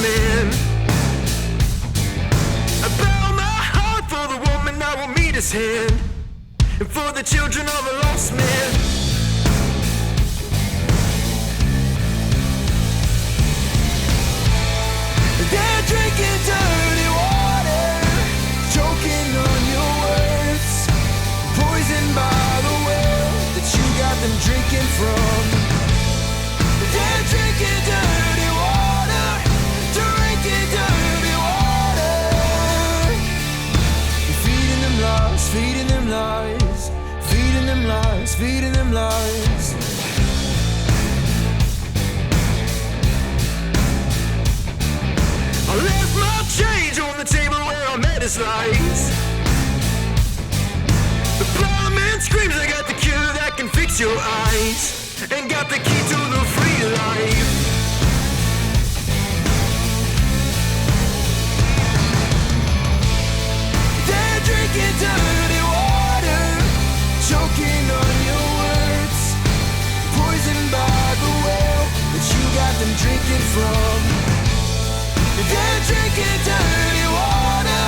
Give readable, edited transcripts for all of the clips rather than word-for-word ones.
man. I bow my heart for the woman I will meet his hand, and for the children of a lost man. They're drinking dirty water, choking on your words, poisoned by the well that you got them drinking from. They're drinking dirty water, drinking dirty water. You're feeding them lies, feeding them lies, feeding them lies, feeding them lies. I left my change on the table where I met his lies. The blind man screams, I got the cure that can fix your eyes, and got the key to the free life. They're drinking dirty water, choking on your words, poisoned by the well that you got them drinking from. They're drinking dirty water,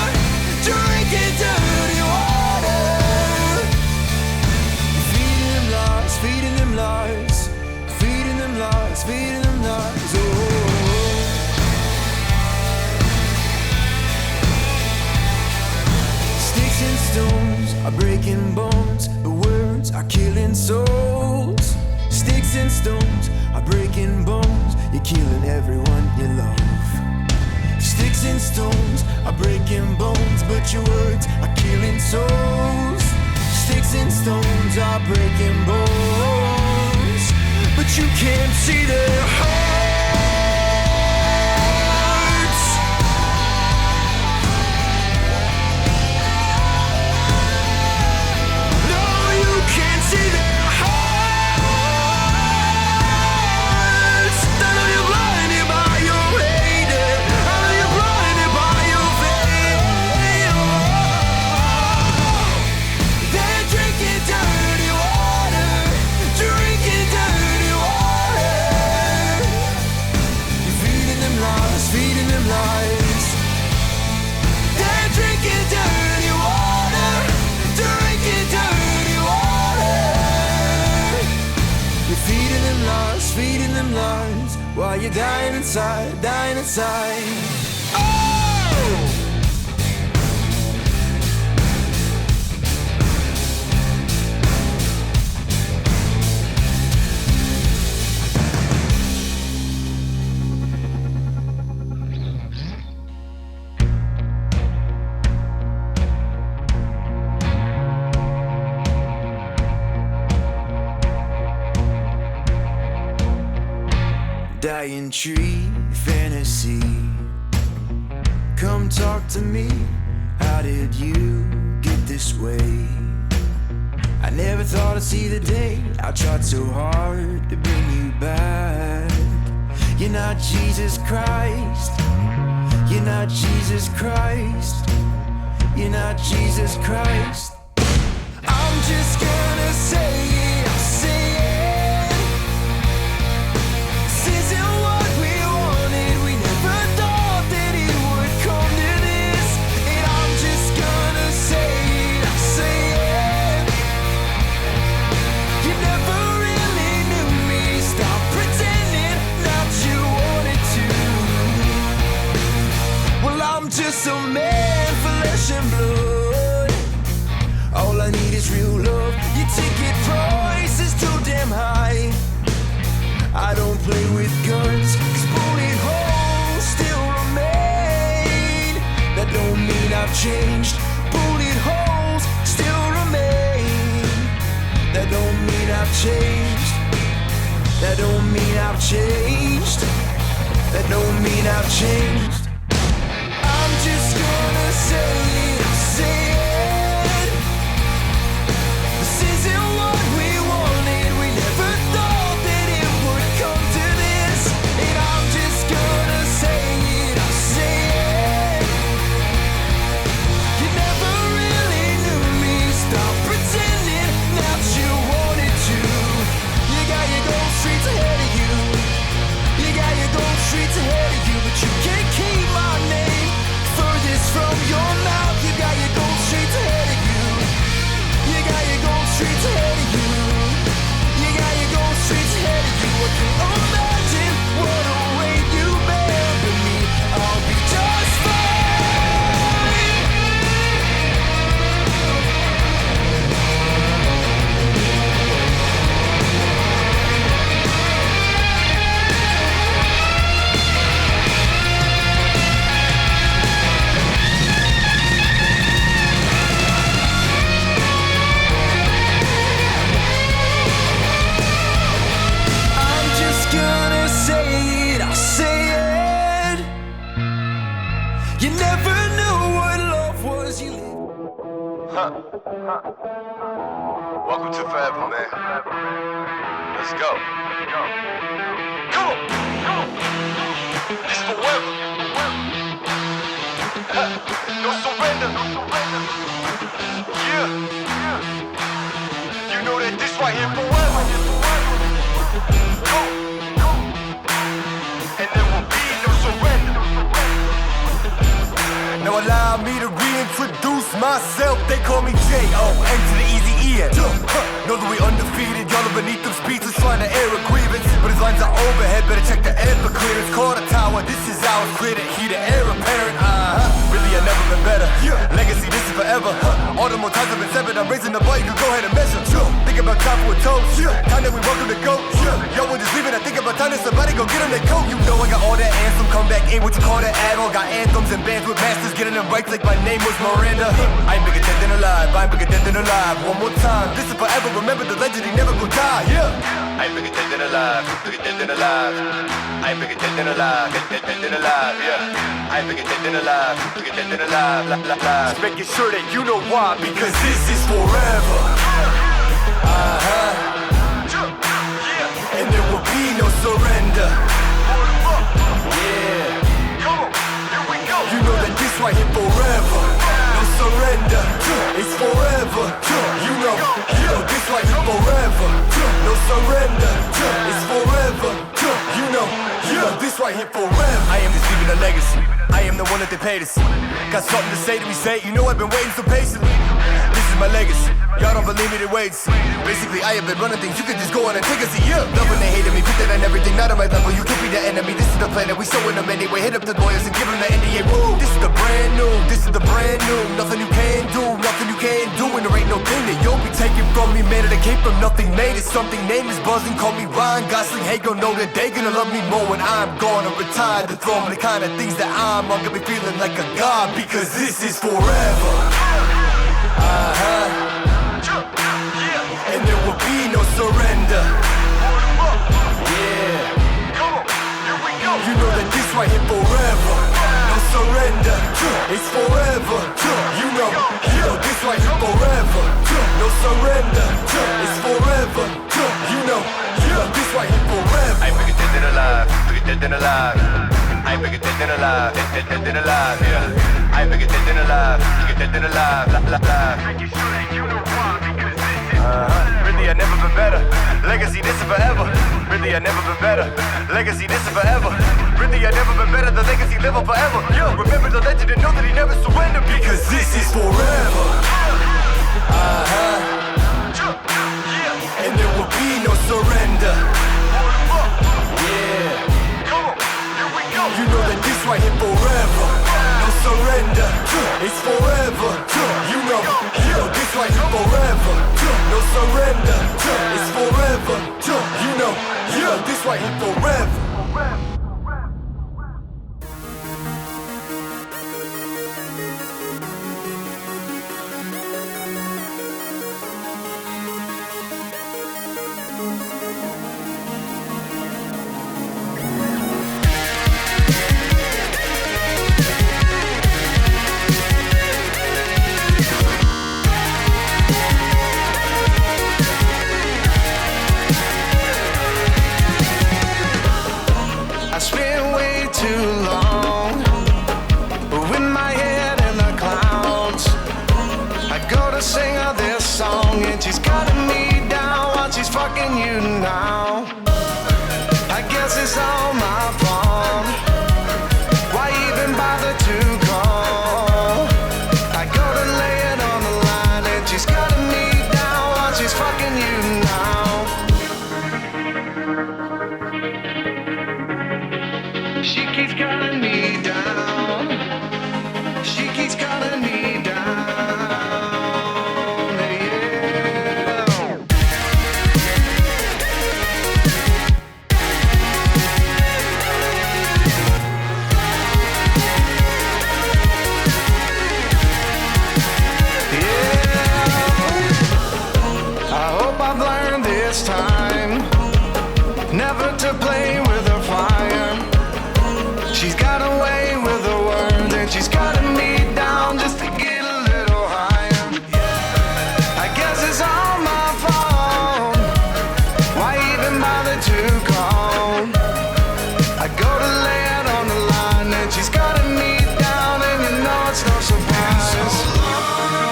drinking dirty water. Feeding them lies, feeding them lies, feeding them lies, feeding them lies. Oh. Sticks and stones are breaking bones, the words are killing souls. Sticks and stones are breaking bones, you're killing everyone you love. Sticks and stones are breaking bones, but your words are killing souls. Sticks and stones are breaking bones, but you can't see their hearts. No, you can't see their hearts. I know you're blinded by your hate. I know you're blinded by your veil. They're drinking dirty water, drinking dirty water. You're feeding them lies, feeding them lies. They're drinking dirty water, drinking dirty water. You're feeding them lies, feeding them lies, while you're dying inside, dying inside. Oh! Dying tree fantasy, come talk to me. How did you get this way? I never thought I'd see the day. I tried so hard to bring you back. You're not Jesus Christ. You're not Jesus Christ. You're not Jesus Christ. I'm just gonna say it, I'll say it. This isn't what we wanted. We never thought that it would come to this. And I'm just gonna say it, I'll say it. You never really knew me. Stop pretending that you wanted to. Well, I'm just a man, flesh and blood. All I need is real love. Your ticket price is too damn high. I don't play with guns, 'cause bullet holes still remain. That don't mean I've changed. Bullet holes still remain. That don't mean I've changed. That don't mean I've changed. That don't mean I've changed. I'm just gonna say it, say it. This isn't what we wanted. We never thought that it would come to this. And I'm just gonna say it, I'll say it. You never really knew me. Stop pretending that you wanted to. You got your gold streets ahead of you. You got your gold streets ahead of you, but you can't Welcome to forever, man. Let's go. Come on. This forever. No surrender. Yeah. You know that this right here forever. Go. And there will be no surrender. Now allow me to reintroduce myself. They call me J.O.N. to the easy E-N. Know that we undefeated. Y'all are beneath them speeches trying to air a grievance, but his lines are overhead. Better check the air for clearance. Call the tower. This is ours. Clear the heat, the air apparent. Really, I've never been better. Legacy, this is forever. All the more times I've been severed. I'm raising the bar. You can go ahead and measure. Think about time for a toast. Time that we welcome to go. Yo, we're just leaving. I think about time that somebody go get them their coat. You know I got all that anthem. Come back in. What you call that add-on? Got anthems and bands with masters. Getting them right like my name was Miranda. I ain't bigger dead than alive. I ain't bigger dead than alive. One more time. This is forever. Remember the legend. He never gon' die. Yeah. I ain't bigger dead than alive. Bigger dead than alive. I ain't bigger dead than alive. Dead than alive. Yeah. I ain't bigger dead than alive. Bigger dead than alive. Just making sure that you know why. Because this is forever. And there will be no surrender. Yeah. Come on, here we go. You know that this right here forever. No surrender. It's forever. You know this right here forever. No surrender. It's forever. You know this right here forever. I am just leaving a legacy. I am the one that they paid us. Got something to say to me, say. You know I've been waiting so patiently. This is my legacy. Y'all don't believe me, then wait. Basically, I have been running things. You can just go on and take a seat. Yeah. Loving they hating me, put that on everything. Not on my level. You can't be the enemy. This is the plan that we showing them anyway. Hit up the lawyers and give them the NDA. Woo. This is the brand new. This is the brand new. Nothing you can do. Nothing you can do. And there ain't no thing that you'll be taking from me. Man, that came from nothing made. It's something named is buzzing. Call me Ryan Gosling. Hey, gon' know that they gonna love me more when I'm gone and retire the throne. The kind of things that I'm gonna be feeling like a god. Because this is forever. And there will be no surrender. Yeah. You know that this right here forever. No surrender. It's forever. You know this right here forever. No surrender. It's forever. You know this right here forever. I ain't bigger dead than alive. Bigger dead than alive. I ain't bigger dead than alive. Dead than alive. Yeah. I ain't bigger dead than alive. Bigger dead than alive. Making sure that you know why. Because this is really, I've never been better. Legacy, this is forever. Really, I've never been better. Legacy, this is forever. Really, I've never been better. The legacy live on forever. Yo, remember the legend and know that he never surrendered. Because this is forever. And there will be no surrender. Yeah. You know that this right here forever. No surrender. It's forever. You know this right here forever. No surrender. It's forever. You know this right here forever. She's got me down just to get a little higher. even bother to call. I go to lay out on the line and she's got a knee down, and you know it's no surprise. So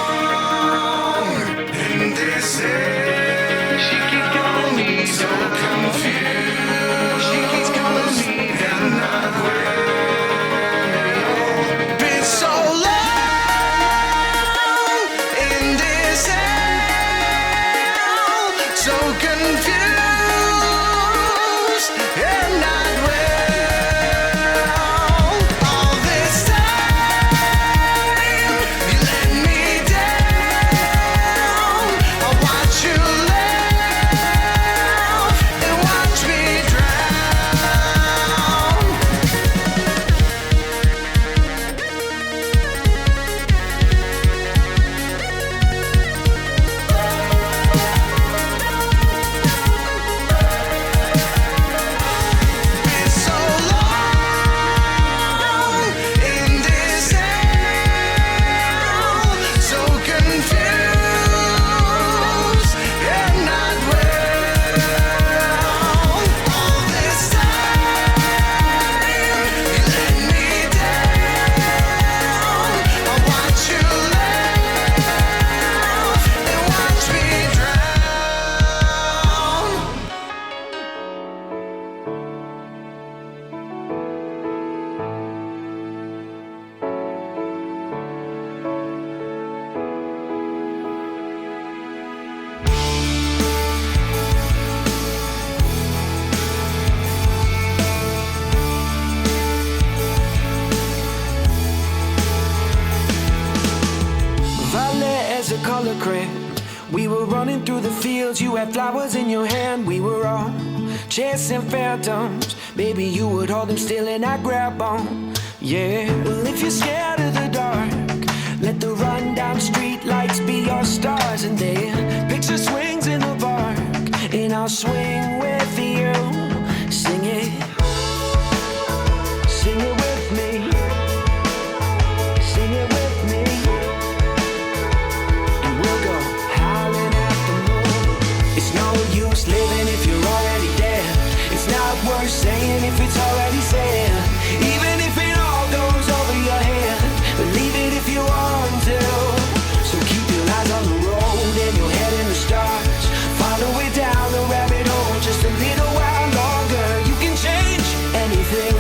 long in this age, she keeps calling me so confused. She keeps calling me and not well. Been so long in this age, so confused and not well. All this time you let me down. I watch you laugh and watch me drown. Been so long in this age, so confused and not well. All this time you let me down. I watch you laugh and watch me drown. Violet as a color crayon. We were running through the fields, you had flowers in your hand. We were all chasing phantoms. Baby, you would hold them still and I'd grab on. Yeah, well, if you're scared of the dark, let the rundown street lights be your stars. And then picture swings in the park, and I'll swing with you. Sing it with me. Sing it with me. And we'll go howling at the moon. It's no use living if you're already dead. It's not worth saying if it's already said. Even if it all goes over your head, believe it if you want to. So keep your eyes on the road and your head in the stars. Follow it down the rabbit hole just a little while longer. You can change anything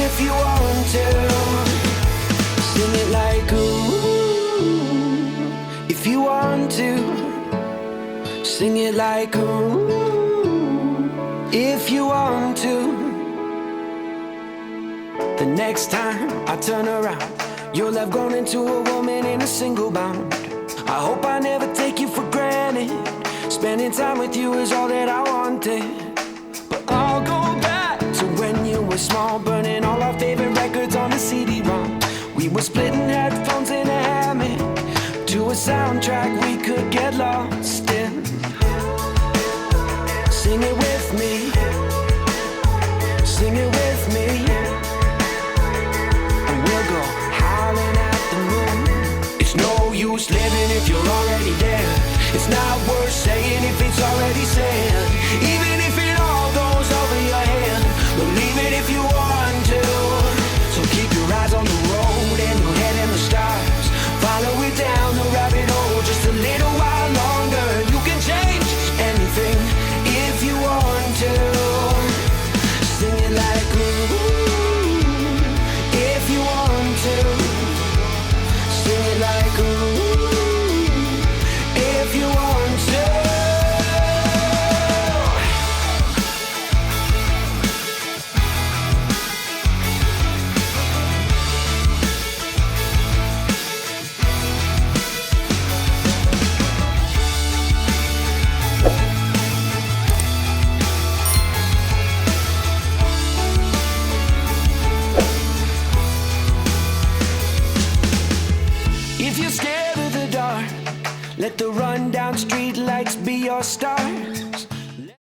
if you want to. Sing it like ooh, if you want to. Sing it like ooh, if you want to. The next time I turn around, you'll have grown into a woman in a single bound. I hope I never take you for granted. Spending time with you is all that I wanted. But I'll go back to when you were small, burning all our favorite records on a CD-ROM. We were splitting headphones in a hammock to a soundtrack we could get lost in. Sing it